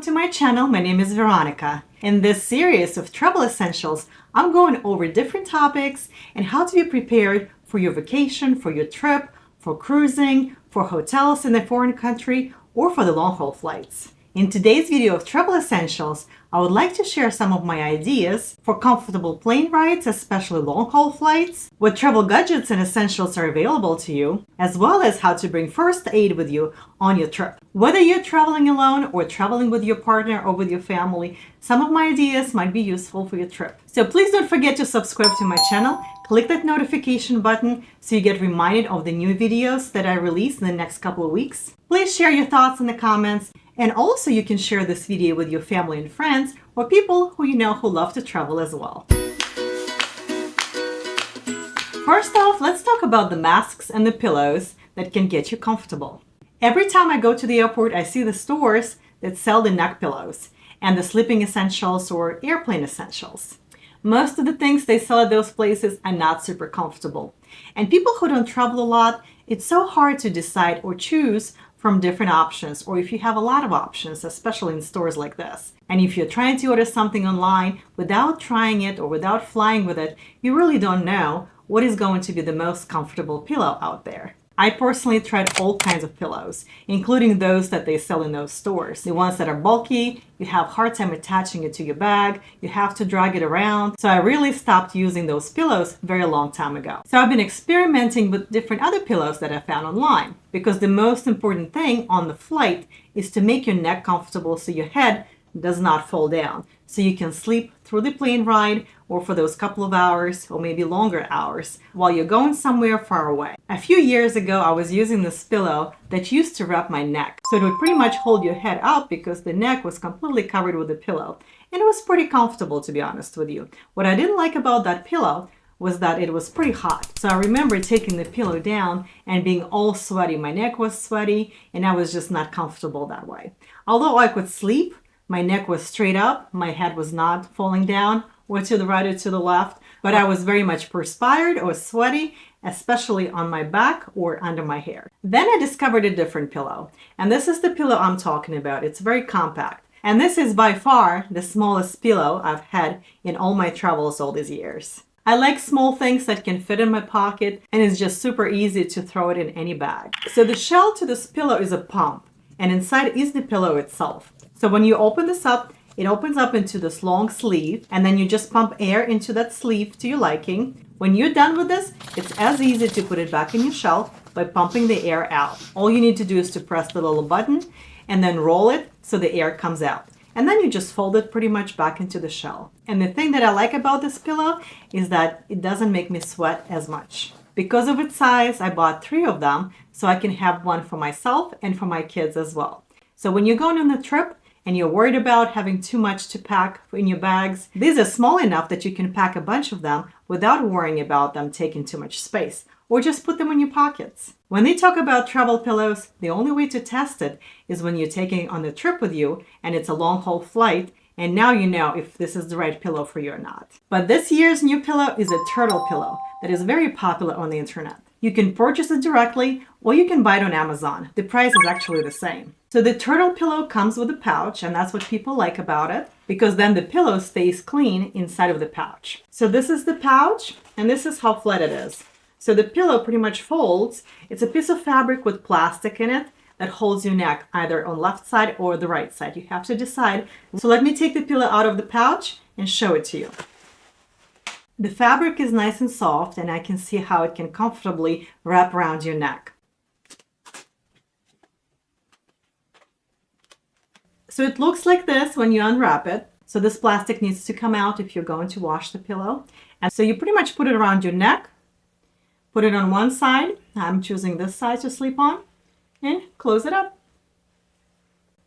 welcome to my channel. My name is Veronica. In this series of travel essentials, I'm going over different topics and how to be prepared for your vacation, for your trip, for cruising, for hotels in a foreign country, or for the long-haul flights. In today's video of travel essentials, I would like to share some of my ideas for comfortable plane rides, especially long-haul flights, what travel gadgets and essentials are available to you, as well as how to bring first aid with you on your trip. Whether you're traveling alone or traveling with your partner or with your family, some of my ideas might be useful for your trip. So please don't forget to subscribe to my channel, click that notification button so you get reminded of the new videos that I release in the next couple of weeks. Please share your thoughts in the comments. And also you can share this video with your family and friends or people who you know who love to travel as well. First off, let's talk about the masks and the pillows that can get you comfortable. Every time I go to the airport, I see the stores that sell the neck pillows and the sleeping essentials or airplane essentials. Most of the things they sell at those places are not super comfortable. And people who don't travel a lot, it's so hard to decide or choose from different options, or if you have a lot of options, especially in stores like this. And if you're trying to order something online without trying it or without flying with it, you really don't know what is going to be the most comfortable pillow out there. I personally tried all kinds of pillows, including those that they sell in those stores. The ones that are bulky, you have a hard time attaching it to your bag, you have to drag it around. So I really stopped using those pillows a very long time ago. So I've been experimenting with different other pillows that I found online, because the most important thing on the flight is to make your neck comfortable so your head does not fall down. So you can sleep through the plane ride or for those couple of hours or maybe longer hours while you're going somewhere far away. A few years ago, I was using this pillow that used to wrap my neck. So it would pretty much hold your head up because the neck was completely covered with the pillow. And it was pretty comfortable, to be honest with you. What I didn't like about that pillow was that it was pretty hot. So I remember taking the pillow down and being all sweaty. My neck was sweaty and I was just not comfortable that way. Although I could sleep, my neck was straight up, my head was not falling down or to the right or to the left, but I was very much perspired or sweaty, especially on my back or under my hair. Then I discovered a different pillow, and this is the pillow I'm talking about. It's very compact, and this is by far the smallest pillow I've had in all my travels all these years. I like small things that can fit in my pocket, and it's just super easy to throw it in any bag. So the shell to this pillow is a pump, and inside is the pillow itself. So when you open this up, it opens up into this long sleeve, and then you just pump air into that sleeve to your liking. When you're done with this, it's as easy to put it back in your shelf by pumping the air out. All you need to do is to press the little button and then roll it so the air comes out. And then you just fold it pretty much back into the shell. And the thing that I like about this pillow is that it doesn't make me sweat as much. Because of its size, I bought 3 of them so I can have one for myself and for my kids as well. So when you're going on a trip, and you're worried about having too much to pack in your bags, these are small enough that you can pack a bunch of them without worrying about them taking too much space, or just put them in your pockets. When they talk about travel pillows, the only way to test it is when you're taking on the trip with you and it's a long-haul flight, and now you know if this is the right pillow for you or not. But this year's new pillow is a Trtl pillow that is very popular on the internet. You can purchase it directly or you can buy it on Amazon. The price is actually the same. So the Trtl pillow comes with a pouch, and that's what people like about it, because then the pillow stays clean inside of the pouch. So this is the pouch, and this is how flat it is. So the pillow pretty much folds. It's a piece of fabric with plastic in it that holds your neck either on left side or the right side. You have to decide. So let me take the pillow out of the pouch and show it to you. The fabric is nice and soft, and I can see how it can comfortably wrap around your neck. So it looks like this when you unwrap it. So this plastic needs to come out if you're going to wash the pillow. And so you pretty much put it around your neck, put it on one side. I'm choosing this side to sleep on, and close it up.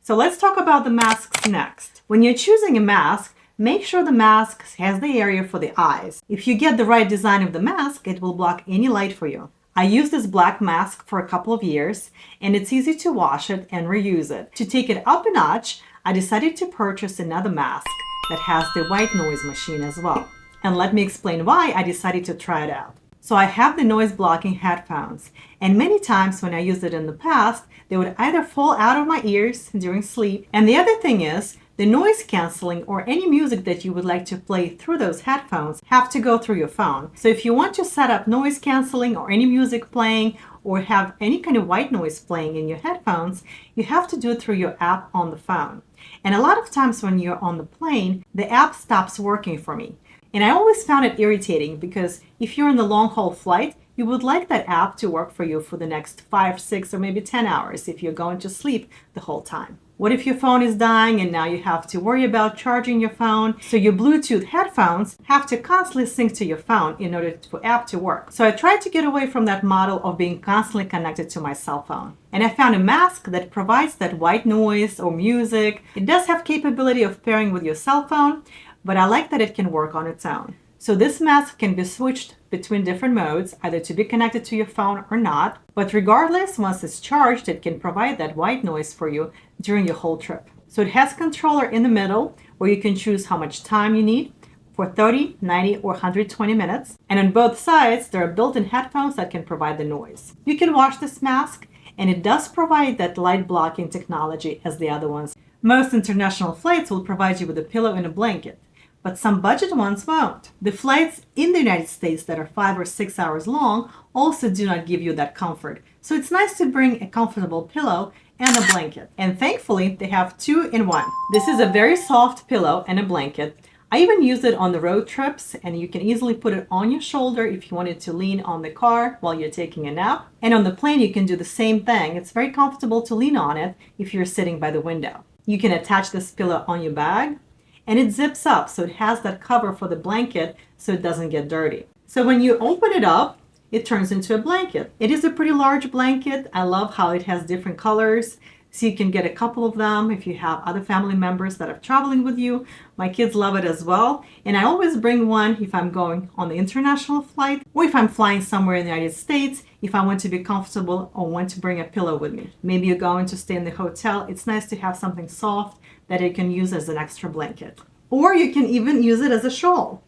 So let's talk about the masks next. When you're choosing a mask, make sure the mask has the area for the eyes. If you get the right design of the mask, it will block any light for you. I used this black mask for a couple of years, and it's easy to wash it and reuse it. To take it up a notch, I decided to purchase another mask that has the white noise machine as well. And let me explain why I decided to try it out. So I have the noise blocking headphones, and many times when I used it in the past, they would either fall out of my ears during sleep. And the other thing is, the noise canceling or any music that you would like to play through those headphones have to go through your phone. So if you want to set up noise canceling or any music playing or have any kind of white noise playing in your headphones, you have to do it through your app on the phone. And a lot of times when you're on the plane, the app stops working for me. And I always found it irritating because if you're in the long haul flight, you would like that app to work for you for the next 5, 6, or maybe 10 hours if you're going to sleep the whole time. What if your phone is dying and now you have to worry about charging your phone? So your Bluetooth headphones have to constantly sync to your phone in order for app to work. So I tried to get away from that model of being constantly connected to my cell phone. And I found a mask that provides that white noise or music. It does have capability of pairing with your cell phone, but I like that it can work on its own. So this mask can be switched between different modes, either to be connected to your phone or not. But regardless, once it's charged, it can provide that white noise for you during your whole trip. So it has a controller in the middle where you can choose how much time you need for 30, 90, or 120 minutes. And on both sides, there are built-in headphones that can provide the noise. You can wash this mask, and it does provide that light blocking technology as the other ones. Most international flights will provide you with a pillow and a blanket, but some budget ones won't. The flights in the United States that are 5 or 6 hours long also do not give you that comfort. So it's nice to bring a comfortable pillow and a blanket. And thankfully, they have 2 in 1. This is a very soft pillow and a blanket. I even use it on the road trips, and you can easily put it on your shoulder if you wanted to lean on the car while you're taking a nap. And on the plane, you can do the same thing. It's very comfortable to lean on it if you're sitting by the window. You can attach this pillow on your bag, and it zips up, so it has that cover for the blanket so it doesn't get dirty. So when you open it up, it turns into a blanket. It is a pretty large blanket. I love how it has different colors, so you can get a couple of them if you have other family members that are traveling with you. My kids love it as well, and I always bring one if I'm going on the international flight or if I'm flying somewhere in the United States, if I want to be comfortable or want to bring a pillow with me. Maybe you're going to stay in the hotel. It's nice to have something soft that you can use as an extra blanket. Or you can even use it as a shawl.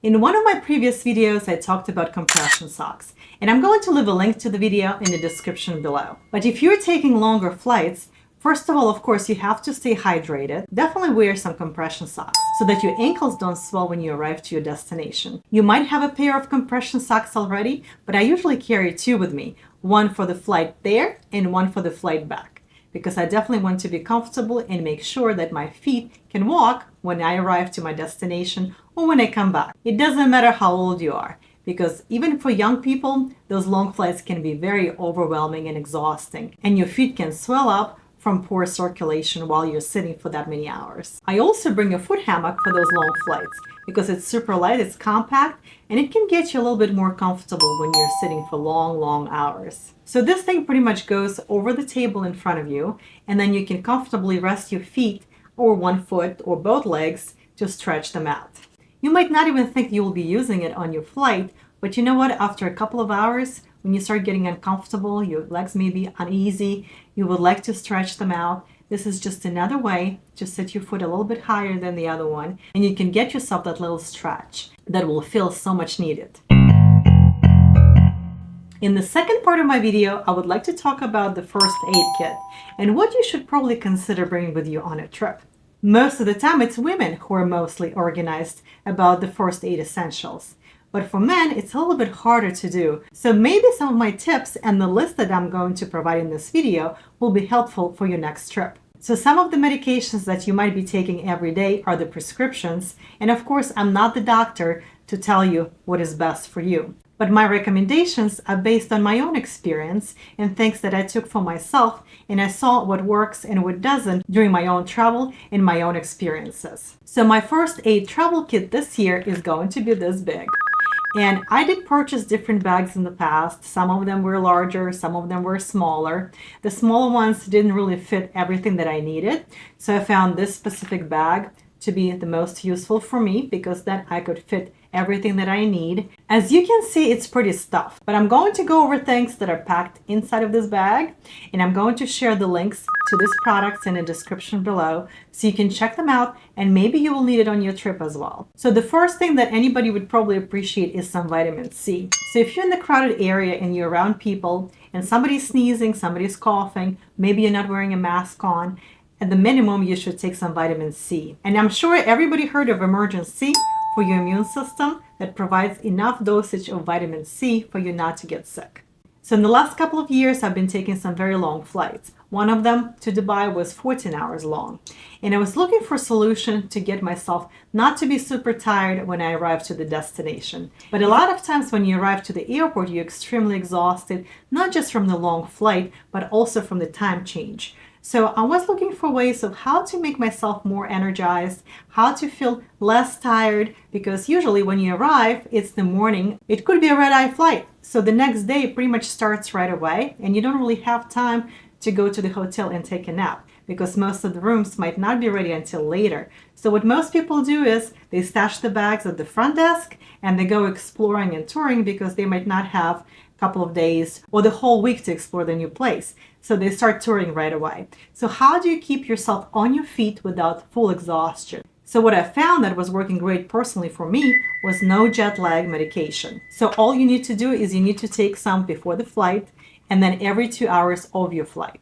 In one of my previous videos, I talked about compression socks, and I'm going to leave a link to the video in the description below. But if you're taking longer flights, first of all, of course, you have to stay hydrated. Definitely wear some compression socks so that your ankles don't swell when you arrive to your destination. You might have a pair of compression socks already, but I usually carry 2 with me, one for the flight there and one for the flight back, because I definitely want to be comfortable and make sure that my feet can walk when I arrive to my destination or when I come back. It doesn't matter how old you are, because even for young people, those long flights can be very overwhelming and exhausting, and your feet can swell up from poor circulation while you're sitting for that many hours. I also bring a foot hammock for those long flights because it's super light, it's compact, and it can get you a little bit more comfortable when you're sitting for long, long hours. So this thing pretty much goes over the table in front of you, and then you can comfortably rest your feet or one foot or both legs to stretch them out. You might not even think you will be using it on your flight, but you know what? After a couple of hours, when you start getting uncomfortable, your legs may be uneasy, you would like to stretch them out. This is just another way to sit your foot a little bit higher than the other one, and you can get yourself that little stretch that will feel so much needed. In the second part of my video, I would like to talk about the first aid kit and what you should probably consider bringing with you on a trip. Most of the time, it's women who are mostly organized about the first aid essentials. But for men, it's a little bit harder to do. So maybe some of my tips and the list that I'm going to provide in this video will be helpful for your next trip. So some of the medications that you might be taking every day are the prescriptions. And of course, I'm not the doctor to tell you what is best for you. But my recommendations are based on my own experience and things that I took for myself, and I saw what works and what doesn't during my own travel and my own experiences. So my first aid travel kit this year is going to be this big. And I did purchase different bags in the past. Some of them were larger, some of them were smaller. The smaller ones didn't really fit everything that I needed. So I found this specific bag to be the most useful for me because then I could fit everything that I need. As you can see, it's pretty stuffed, but I'm going to go over things that are packed inside of this bag, and I'm going to share the links to these products in the description below so you can check them out, and maybe you will need it on your trip as well. So the first thing that anybody would probably appreciate is some vitamin C. So if you're in the crowded area and you're around people and somebody's sneezing, somebody's coughing, maybe you're not wearing a mask on, at the minimum, you should take some vitamin C. And I'm sure everybody heard of Emergen-C for your immune system that provides enough dosage of vitamin C for you not to get sick. So in the last couple of years, I've been taking some very long flights. One of them to Dubai was 14 hours long. And I was looking for a solution to get myself not to be super tired when I arrived to the destination. But a lot of times when you arrive to the airport, you're extremely exhausted, not just from the long flight, but also from the time change. So I was looking for ways of how to make myself more energized, how to feel less tired, because usually when you arrive, it's the morning. It could be a red-eye flight. So the next day pretty much starts right away, and you don't really have time to go to the hotel and take a nap because most of the rooms might not be ready until later. So what most people do is they stash the bags at the front desk and they go exploring and touring because they might not have couple of days or the whole week to explore the new place. So they start touring right away. So how do you keep yourself on your feet without full exhaustion? So what I found that was working great personally for me was no jet lag medication. So all you need to do is you need to take some before the flight and then every 2 hours of your flight.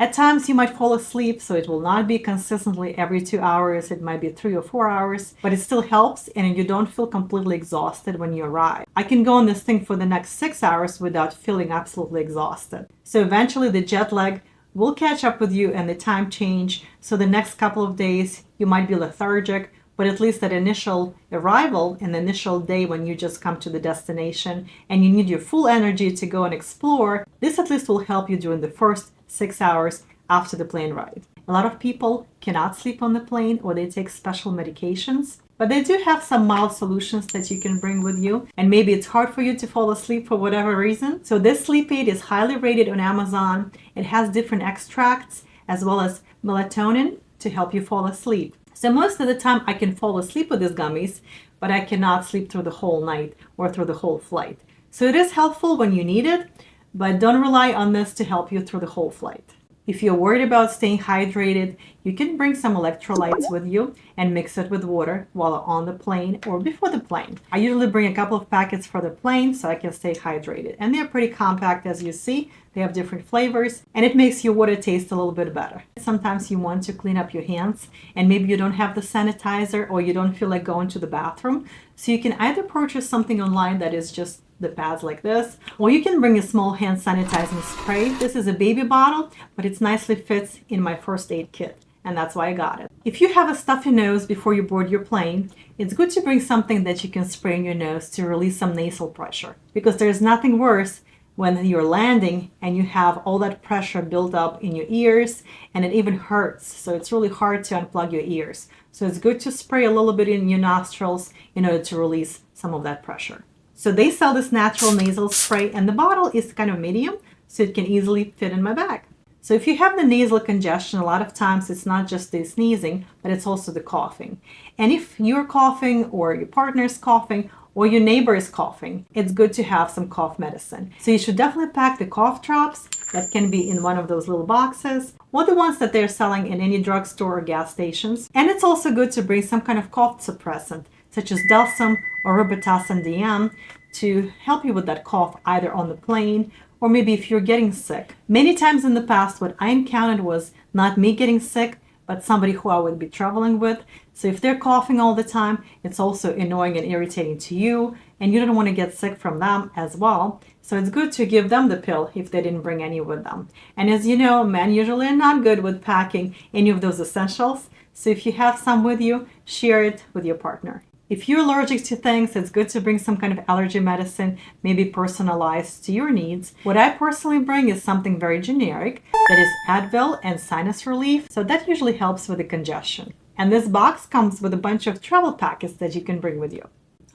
At times you might fall asleep, so it will not be consistently every 2 hours. It might be 3 or 4 hours, but it still helps and you don't feel completely exhausted when you arrive. I can go on this thing for the next 6 hours without feeling absolutely exhausted. So eventually the jet lag will catch up with you and the time change. So the next couple of days you might be lethargic, but at least that initial arrival and the initial day when you just come to the destination and you need your full energy to go and explore, this at least will help you during the first 6 hours after the plane ride. A lot of people cannot sleep on the plane or they take special medications, but they do have some mild solutions that you can bring with you. And maybe it's hard for you to fall asleep for whatever reason. So this sleep aid is highly rated on Amazon. It has different extracts as well as melatonin to help you fall asleep. So most of the time I can fall asleep with these gummies, but I cannot sleep through the whole night or through the whole flight. So it is helpful when you need it, but don't rely on this to help you through the whole flight. If you're worried about staying hydrated, you can bring some electrolytes with you and mix it with water while on the plane or before the plane. I usually bring a couple of packets for the plane so I can stay hydrated. And they're pretty compact, as you see. They have different flavors and it makes your water taste a little bit better. Sometimes you want to clean up your hands and maybe you don't have the sanitizer or you don't feel like going to the bathroom. So you can either purchase something online that is just the pads like this, or you can bring a small hand sanitizing spray. This is a baby bottle, but it nicely fits in my first aid kit, and that's why I got it. If you have a stuffy nose before you board your plane, it's good to bring something that you can spray in your nose to release some nasal pressure, because there's nothing worse when you're landing and you have all that pressure built up in your ears and it even hurts. So it's really hard to unplug your ears. So it's good to spray a little bit in your nostrils in order to release some of that pressure. So they sell this natural nasal spray and the bottle is kind of medium, so it can easily fit in my bag. So if you have the nasal congestion, a lot of times it's not just the sneezing, but it's also the coughing. And if you're coughing or your partner is coughing or your neighbor is coughing, it's good to have some cough medicine. So you should definitely pack the cough drops that can be in one of those little boxes or the ones that they're selling in any drugstore or gas stations. And it's also good to bring some kind of cough suppressant such as Delsym or Robitussin DM to help you with that cough either on the plane or maybe if you're getting sick. Many times in the past what I encountered was not me getting sick, but somebody who I would be traveling with. So if they're coughing all the time, it's also annoying and irritating to you and you don't want to get sick from them as well. So it's good to give them the pill if they didn't bring any with them. And as you know, men usually are not good with packing any of those essentials. So if you have some with you, share it with your partner. If you're allergic to things, it's good to bring some kind of allergy medicine, maybe personalized to your needs. What I personally bring is something very generic, that is Advil and sinus relief. So that usually helps with the congestion. And this box comes with a bunch of travel packets that you can bring with you.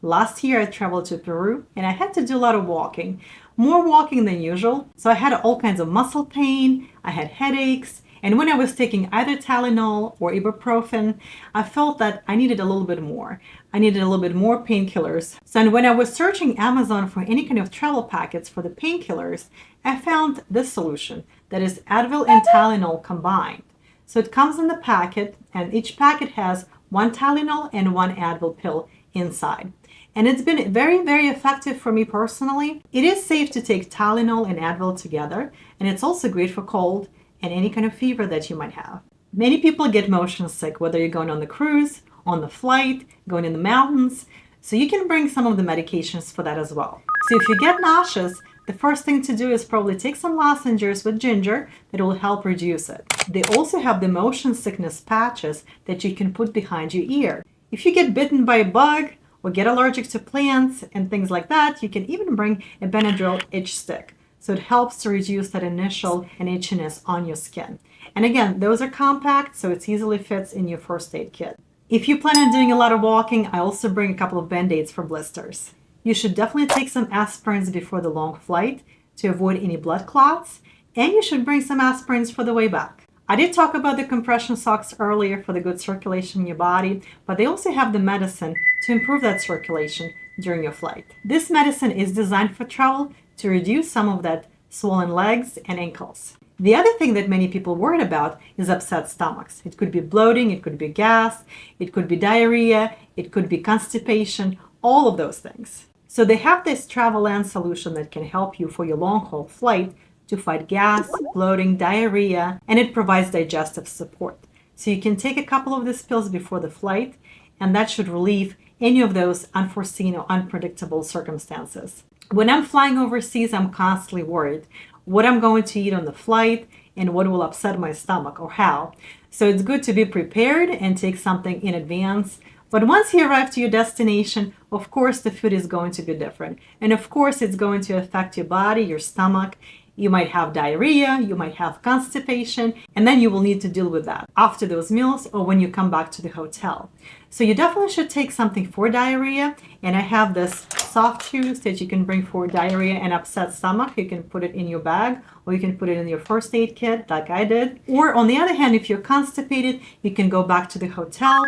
Last year I traveled to Peru and I had to do a lot of walking, more walking than usual. So I had all kinds of muscle pain, I had headaches, And when I was taking either Tylenol or ibuprofen, I felt that I needed a little bit more. I needed a little bit more painkillers. So when I was searching Amazon for any kind of travel packets for the painkillers, I found this solution that is Advil and Tylenol combined. So it comes in the packet, and each packet has one Tylenol and one Advil pill inside. And it's been very, very effective for me personally. It is safe to take Tylenol and Advil together, and it's also great for cold and any kind of fever that you might have. Many people get motion sick, whether you're going on the cruise, on the flight, going in the mountains. So you can bring some of the medications for that as well. So if you get nauseous, the first thing to do is probably take some lozenges with ginger that will help reduce it. They also have the motion sickness patches that you can put behind your ear. If you get bitten by a bug or get allergic to plants and things like that, you can even bring a Benadryl itch stick. So it helps to reduce that initial and itchiness on your skin. And again, those are compact, so it easily fits in your first aid kit. If you plan on doing a lot of walking, I also bring a couple of Band-Aids for blisters. You should definitely take some aspirins before the long flight to avoid any blood clots, and you should bring some aspirins for the way back. I did talk about the compression socks earlier for the good circulation in your body, but they also have the medicine to improve that circulation during your flight. This medicine is designed for travel to reduce some of that swollen legs and ankles. The other thing that many people worried about is upset stomachs. It could be bloating, it could be gas, it could be diarrhea, it could be constipation, all of those things. So they have this Travelan solution that can help you for your long-haul flight to fight gas, bloating, diarrhea, and it provides digestive support. So you can take a couple of these pills before the flight, and that should relieve any of those unforeseen or unpredictable circumstances. When I'm flying overseas, I'm constantly worried what I'm going to eat on the flight and what will upset my stomach or how. So it's good to be prepared and take something in advance. But once you arrive to your destination, of course, the food is going to be different. And of course, it's going to affect your body, your stomach. You might have diarrhea, you might have constipation, and then you will need to deal with that after those meals or when you come back to the hotel. So you definitely should take something for diarrhea. And I have this soft chews that you can bring for diarrhea and upset stomach. You can put it in your bag, or you can put it in your first aid kit like I did. Or on the other hand, if you're constipated, you can go back to the hotel,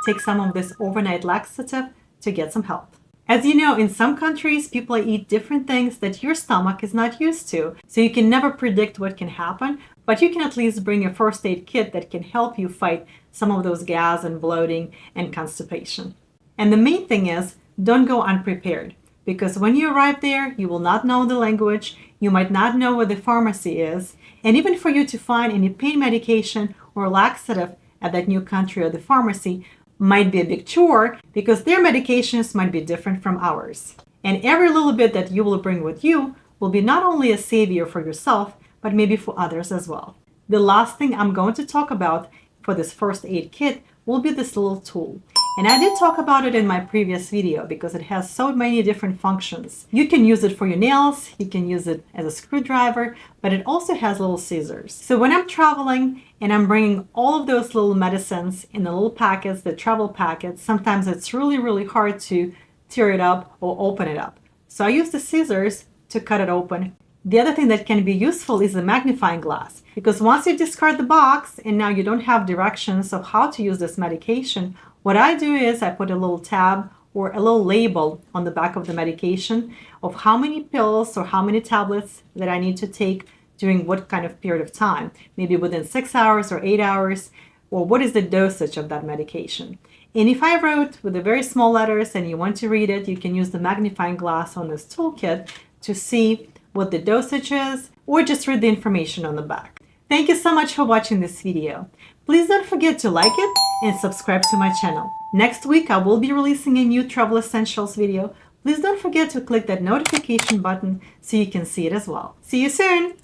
take some of this overnight laxative to get some help. As you know, in some countries, people eat different things that your stomach is not used to. So you can never predict what can happen, but you can at least bring a first aid kit that can help you fight some of those gas and bloating and constipation. And the main thing is, don't go unprepared, because when you arrive there, you will not know the language, you might not know where the pharmacy is, and even for you to find any pain medication or laxative at that new country or the pharmacy might be a big chore, because their medications might be different from ours. And every little bit that you will bring with you will be not only a savior for yourself, but maybe for others as well. The last thing I'm going to talk about for this first aid kit will be this little tool. And I did talk about it in my previous video because it has so many different functions. You can use it for your nails, you can use it as a screwdriver, but it also has little scissors. So when I'm traveling and I'm bringing all of those little medicines in the little packets, the travel packets, sometimes it's really hard to tear it up or open it up. So I use the scissors to cut it open. The other thing that can be useful is a magnifying glass, because once you discard the box and now you don't have directions of how to use this medication, what I do is I put a little tab or a little label on the back of the medication of how many pills or how many tablets that I need to take during what kind of period of time, maybe within 6 hours or 8 hours, or what is the dosage of that medication. And if I wrote with the very small letters and you want to read it, you can use the magnifying glass on this toolkit to see what the dosage is, or just read the information on the back. Thank you so much for watching this video. Please don't forget to like it and subscribe to my channel. Next week, I will be releasing a new travel essentials video. Please don't forget to click that notification button so you can see it as well. See you soon!